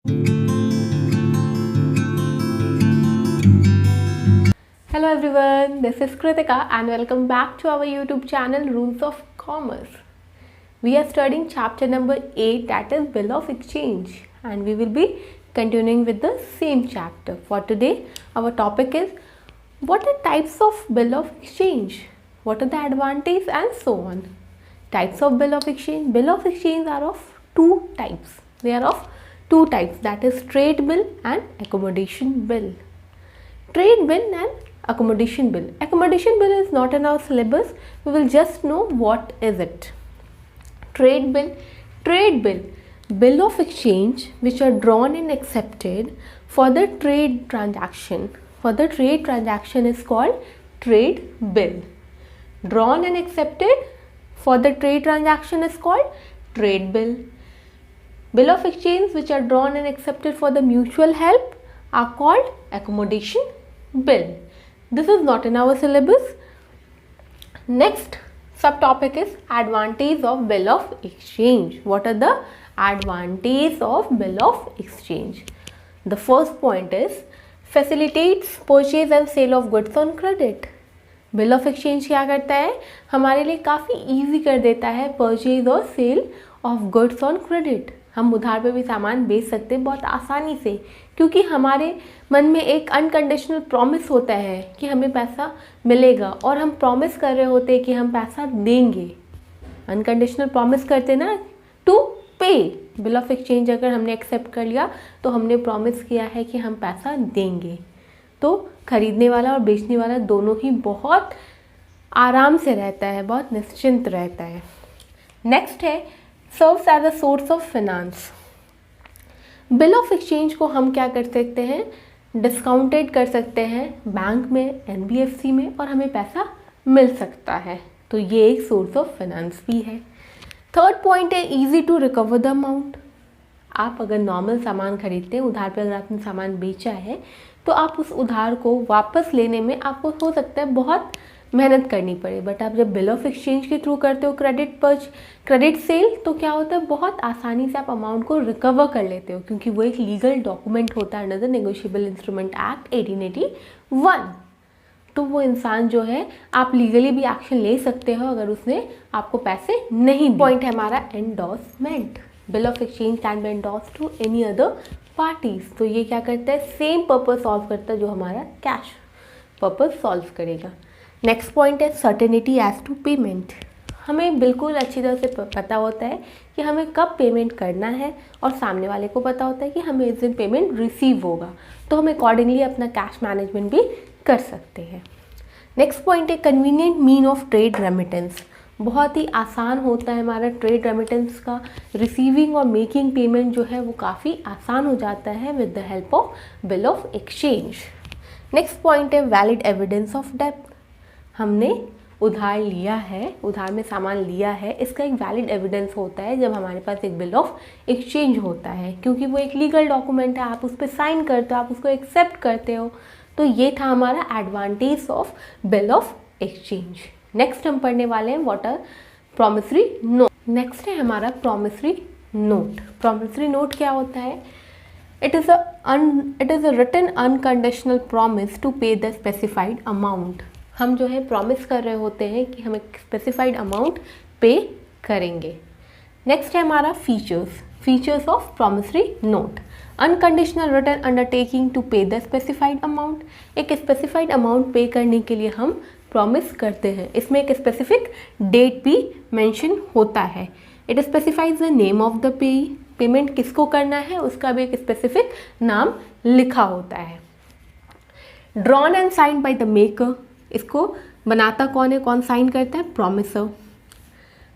Hello everyone, this is Kritika and welcome back to our YouTube channel Rules of Commerce. We are studying chapter number 8, that is Bill of Exchange, and we will be continuing with the same chapter. For today, our topic is what are types of Bill of Exchange, what are the advantages and so on. Types of Bill of Exchange. Bill of Exchange are of two types. They are of two types, that is trade bill and accommodation bill. Trade bill and accommodation bill. Accommodation bill is not in our syllabus. We will just know what is it. Trade bill. Trade bill. Bill of exchange which are drawn and accepted for the trade transaction. For the trade transaction is called trade bill. Drawn and accepted for the trade transaction is called trade bill. Bill of exchange which are drawn and accepted for the mutual help are called accommodation bill. This is not in our syllabus. Next subtopic is advantage of bill of exchange. What are the advantages of bill of exchange? The first point is facilitates purchase and sale of goods on credit. Bill of exchange क्या करता है, हमारे लिए काफ़ी easy कर देता है purchase और sale of goods on credit. हम उधार पे भी सामान बेच सकते हैं बहुत आसानी से, क्योंकि हमारे मन में एक अनकंडीशनल प्रॉमिस होता है कि हमें पैसा मिलेगा और हम प्रॉमिस कर रहे होते हैं कि हम पैसा देंगे. अनकंडीशनल प्रॉमिस करते ना to pay. Bill of exchange अगर हमने एक्सेप्ट कर लिया तो हमने प्रॉमिस किया है कि हम पैसा देंगे. तो खरीदने वाला और बेचने वाला दोनों ही बहुत आराम से रहता है, बहुत निश्चिंत रहता है. नेक्स्ट है serves as a source of finance. Bill of exchange को हम क्या कर सकते हैं, डिस्काउंटेड कर सकते हैं बैंक में, एनबीएफसी में, और हमें पैसा मिल सकता है. तो ये एक सोर्स ऑफ फाइनेंस भी है. थर्ड पॉइंट है easy to recover the amount. आप अगर नॉर्मल सामान खरीदते हैं, उधार पे अगर आपने सामान बेचा है, तो आप उस उधार को वापस लेने में आपको हो सकता है बहुत मेहनत करनी पड़े. बट आप जब बिल ऑफ एक्सचेंज के थ्रू करते हो क्रेडिट सेल, तो क्या होता है, बहुत आसानी से आप अमाउंट को रिकवर कर लेते हो, क्योंकि वो एक लीगल डॉक्यूमेंट होता है under the negotiable instrument act 1881. तो वो इंसान जो है, आप लीगली भी एक्शन ले सकते हो अगर उसने आपको पैसे नहीं दिए. पॉइंट है हमारा endorsement. Bill of exchange can be endorse to any other parties. तो ये क्या करता है, सेम पर्पस सॉल्व करता है जो हमारा कैश पर्पस सॉल्व करेगा. नेक्स्ट पॉइंट है सर्टेनिटी एज टू पेमेंट. हमें बिल्कुल अच्छी तरह से पता होता है कि हमें कब पेमेंट करना है, और सामने वाले को पता होता है कि हमें इस दिन पेमेंट रिसीव होगा. तो हम अकॉर्डिंगली अपना कैश मैनेजमेंट भी कर सकते हैं. नेक्स्ट पॉइंट है convenient mean of trade remittance. बहुत ही आसान होता है हमारा ट्रेड रेमिटेंस का रिसीविंग और मेकिंग पेमेंट जो है वो काफ़ी आसान हो जाता है with the help of bill of exchange. Next point है वैलिड एविडेंस ऑफ डेप्थ. हमने उधार लिया है, उधार में सामान लिया है, इसका एक वैलिड एविडेंस होता है जब हमारे पास एक बिल ऑफ एक्सचेंज होता है, क्योंकि वो एक लीगल डॉक्यूमेंट है. आप उस पर साइन करते हो, आप उसको एक्सेप्ट करते हो. तो ये था हमारा advantage of bill of exchange. Next हम पढ़ने वाले हैं what are promissory note. Next है हमारा प्रॉमिसरी नोट. प्रॉमिसरी नोट क्या होता है, it is a written unconditional promise to pay the specified amount. हम जो है प्रॉमिस कर रहे होते हैं कि हम एक स्पेसिफाइड अमाउंट पे करेंगे. नेक्स्ट है हमारा features of promissory note. Unconditional written undertaking to pay the specified amount. एक स्पेसिफाइड अमाउंट पे करने के लिए हम प्रॉमिस करते हैं. इसमें एक स्पेसिफिक डेट भी मेंशन होता है. It specifies the name of the payment किसको करना है उसका भी एक स्पेसिफिक नाम लिखा होता है. Drawn and sign by the maker. इसको बनाता कौन है, कौन साइन करता है, प्रॉमिसर.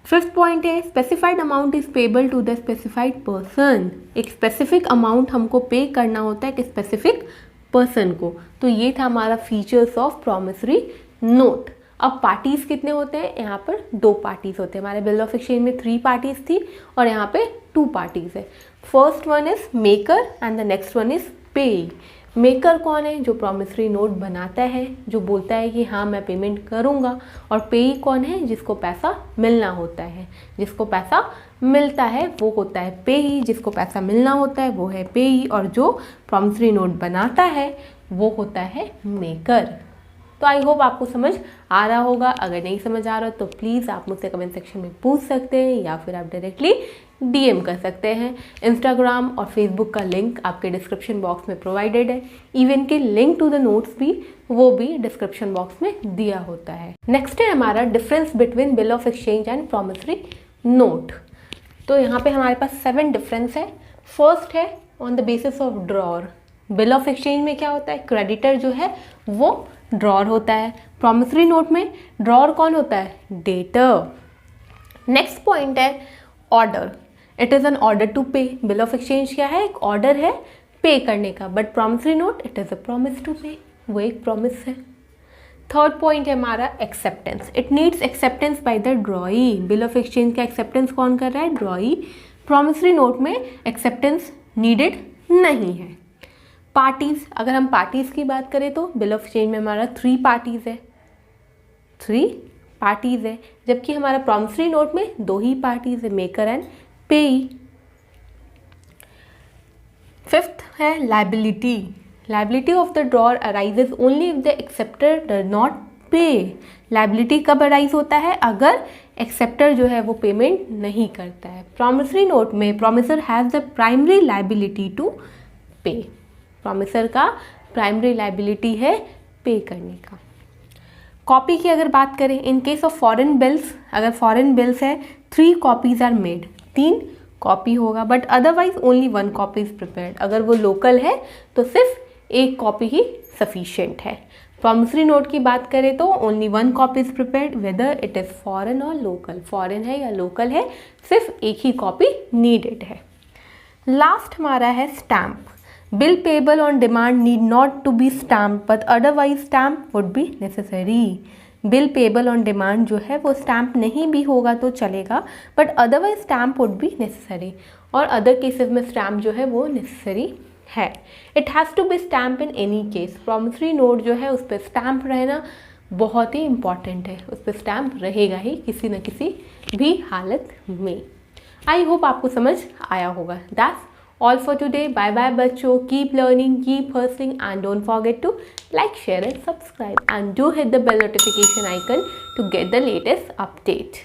फिफ्थ पॉइंट है specified amount is payable to the specified person. एक स्पेसिफिक अमाउंट हमको पे करना होता है एक स्पेसिफिक पर्सन को. तो ये था हमारा फीचर्स ऑफ प्रॉमिसरी नोट. अब पार्टीज कितने होते हैं, यहाँ पर 2 पार्टीज होते हैं. हमारे बिल ऑफ एक्सचेंज में 3 पार्टीज थी और यहाँ पे 2 पार्टीज है. First one is maker and the next one is पे. मेकर कौन है? जो प्रॉमिसरी नोट बनाता है, जो बोलता है कि हाँ मैं पेमेंट करूँगा। और पेई कौन है? जिसको पैसा मिलना होता है। जिसको पैसा मिलता है वो होता है पेई, जिसको पैसा मिलना होता है वो है पेई, और जो प्रॉमिसरी नोट बनाता है वो होता है मेकर। तो आई होप आपको समझ आ रहा होगा। अगर नहीं समझ आ रहा तो प्लीज़ आप मुझसे कमेंट सेक्शन में पूछ सकते हैं, या फिर आप डायरेक्टली DM कर सकते हैं। इंस्टाग्राम और फेसबुक का लिंक आपके डिस्क्रिप्शन बॉक्स में प्रोवाइडेड है। इवन के लिंक टू द नोट्स भी, वो भी डिस्क्रिप्शन बॉक्स में दिया होता है। नेक्स्ट है हमारा difference between bill of exchange and promissory note. तो यहाँ पे हमारे पास 7 डिफरेंस है। फर्स्ट है on the basis of drawer. Bill of exchange में क्या होता है? क्रेडिटर जो है वो ड्रॉर होता है। प्रॉमिसरी नोट में ड्रॉर कौन होता है? डेटर। नेक्स्ट पॉइंट है order. It is an order to pay. Bill of exchange क्या है? एक ऑर्डर है पे करने का, but promissory note it is a promise to pay, वो एक प्रॉमिस है। थर्ड पॉइंट है हमारा acceptance. It needs acceptance by the drawee. Bill of exchange का एक्सेप्टेंस कौन कर रहा है? ड्रॉई। प्रॉमिसरी नोट में एक्सेप्टेंस नीडेड नहीं है। पार्टीज, अगर हम पार्टीज की बात करें तो बिल ऑफ एक्सचेंज में हमारा 3 पार्टीज है, 3 पार्टीज है, जबकि हमारा प्रॉमिसरी नोट में 2 ही पार्टीज है, मेकर एंड पेई। फिफ्थ है liability. Liability of the drawer arises only if the acceptor does not पे। लाइबिलिटी कब अराइज होता है? अगर एक्सेप्टर जो है वो पेमेंट नहीं करता है। प्रॉमिसरी नोट में promisor has the primary liability to pay. Promisor का प्राइमरी लाइबिलिटी है पे करने का। कॉपी की अगर बात करें, in case of foreign bills, अगर फॉरेन बिल्स है 3 कॉपीज आर मेड, 3 कॉपी होगा, but otherwise only 1 copy is prepared. अगर वो लोकल है तो सिर्फ 1 कॉपी ही सफिशिएंट है। प्रॉमिसरी नोट की बात करें तो only 1 copy is prepared whether it is foreign और लोकल। फॉरेन है या लोकल है, सिर्फ 1 ही कॉपी नीडेड है। लास्ट हमारा है stamp. Bill payable on demand need not to be stamp, but otherwise stamp would be necessary. Bill payable on demand जो है वो स्टैम्प नहीं भी होगा तो चलेगा, but otherwise stamp would be necessary. और अदर केसेस में स्टैम्प जो है वो नेसेसरी है। It has to be stamp in any case. Promissory note जो है उस पर स्टैम्प रहना बहुत ही इंपॉर्टेंट है, उस पर स्टैम्प रहेगा ही किसी न किसी भी हालत में। आई होप आपको समझ आया होगा। That's all for today. Bye bye बच्चों. Keep learning, keep hustling, and don't forget to like, share and subscribe, and do hit the bell notification icon to get the latest update.